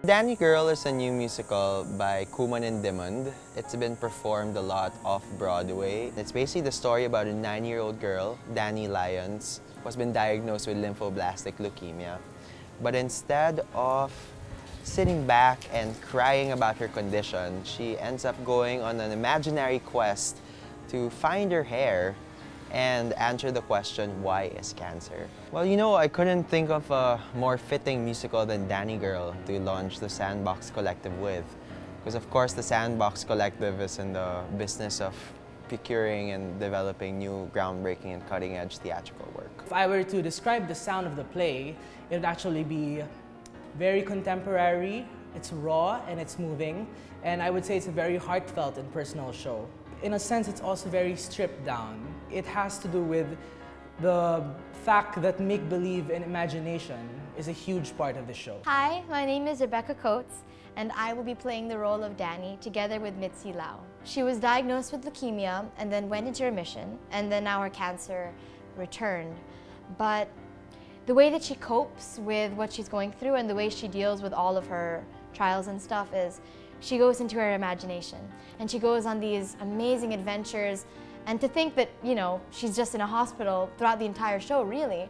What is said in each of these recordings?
Dani Girl is a new musical by Kooman and Dimond. It's been performed a lot off-Broadway. It's basically the story about a 9-year-old girl, Dani Lyons, who has been diagnosed with lymphoblastic leukemia. But instead of sitting back and crying about her condition, she ends up going on an imaginary quest to find her hair and answer the question, why is cancer? Well, you know, I couldn't think of a more fitting musical than Dani Girl to launch the Sandbox Collective with. Because of course the Sandbox Collective is in the business of procuring and developing new groundbreaking and cutting-edge theatrical work. If I were to describe the sound of the play, it would actually be very contemporary, it's raw and it's moving, and I would say it's a very heartfelt and personal show. In a sense, it's also very stripped down. It has to do with the fact that make-believe and imagination is a huge part of the show. Hi, my name is Rebecca Cote, and I will be playing the role of Dani together with Mitzi Lau. She was diagnosed with leukemia and then went into remission, and then now her cancer returned. But the way that she copes with what she's going through and the way she deals with all of her trials and stuff is she goes into her imagination and she goes on these amazing adventures. And to think that, you know, she's just in a hospital throughout the entire show, really,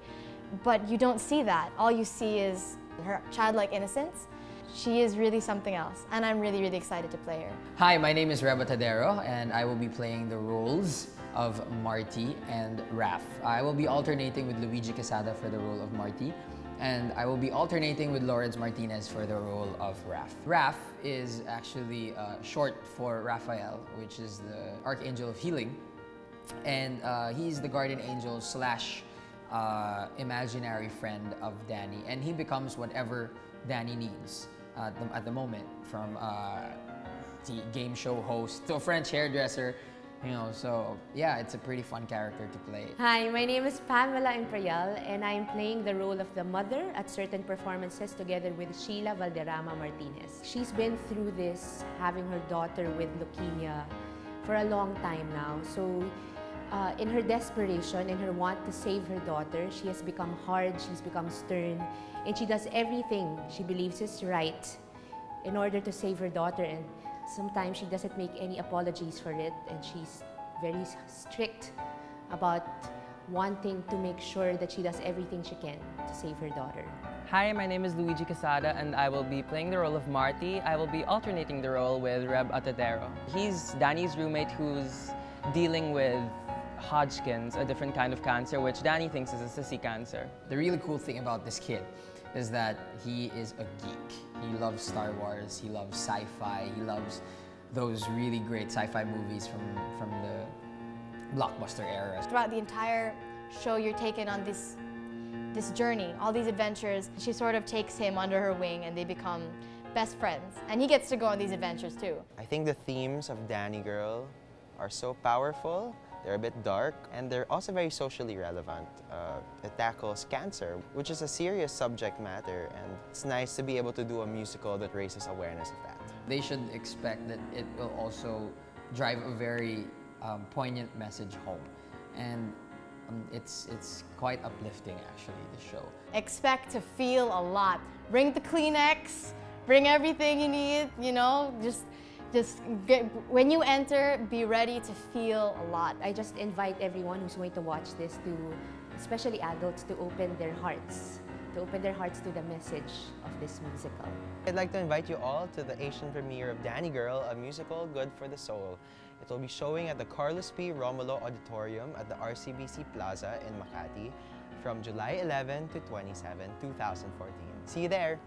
but you don't see that. All you see is her childlike innocence. She is really something else, and I'm really, really excited to play her. Hi, my name is Roberta Darrow, and I will be playing the roles of Marty and Raph. I will be alternating with Luigi Quezada for the role of Marty, and I will be alternating with Lawrence Martinez for the role of Raph. Raph is actually short for Raphael, which is the Archangel of Healing, and he's the guardian angel slash imaginary friend of Dani, and he becomes whatever Dani needs at the moment, from the game show host to a French hairdresser. You know, so yeah, it's a pretty fun character to play. Hi, my name is Pamela Darrow, and I'm playing the role of the mother at certain performances together with Sheila Valderrama Martinez. She's been through this, having her daughter with leukemia for a long time now. So in her desperation, in her want to save her daughter, she has become hard, she's become stern, and she does everything she believes is right in order to save her daughter. And sometimes she doesn't make any apologies for it, and she's very strict about wanting to make sure that she does everything she can to save her daughter. Hi, my name is Luigi Quezada, and I will be playing the role of Marty. I will be alternating the role with Roberta Darrow. He's Dani's roommate who's dealing with Hodgkin's, a different kind of cancer, which Dani thinks is a sissy cancer. The really cool thing about this kid is that he is a geek. He loves Star Wars, he loves sci-fi, he loves those really great sci-fi movies from the blockbuster era. Throughout the entire show, you're taken on this journey, all these adventures. She sort of takes him under her wing and they become best friends. And he gets to go on these adventures too. I think the themes of Dani Girl are so powerful. They're a bit dark, and they're also very socially relevant. It tackles cancer, which is a serious subject matter, and it's nice to be able to do a musical that raises awareness of that. They should expect that it will also drive a very poignant message home, and it's quite uplifting, actually, the show. Expect to feel a lot. Bring the Kleenex, bring everything you need, you know, just when you enter, be ready to feel a lot. I just invite everyone who's going to watch this to, especially adults, to open their hearts to the message of this musical. I'd like to invite you all to the Asian premiere of Dani Girl, a musical good for the soul. It will be showing at the Carlos P. Romulo Auditorium at the RCBC Plaza in Makati from July 11 to 27, 2014. See you there!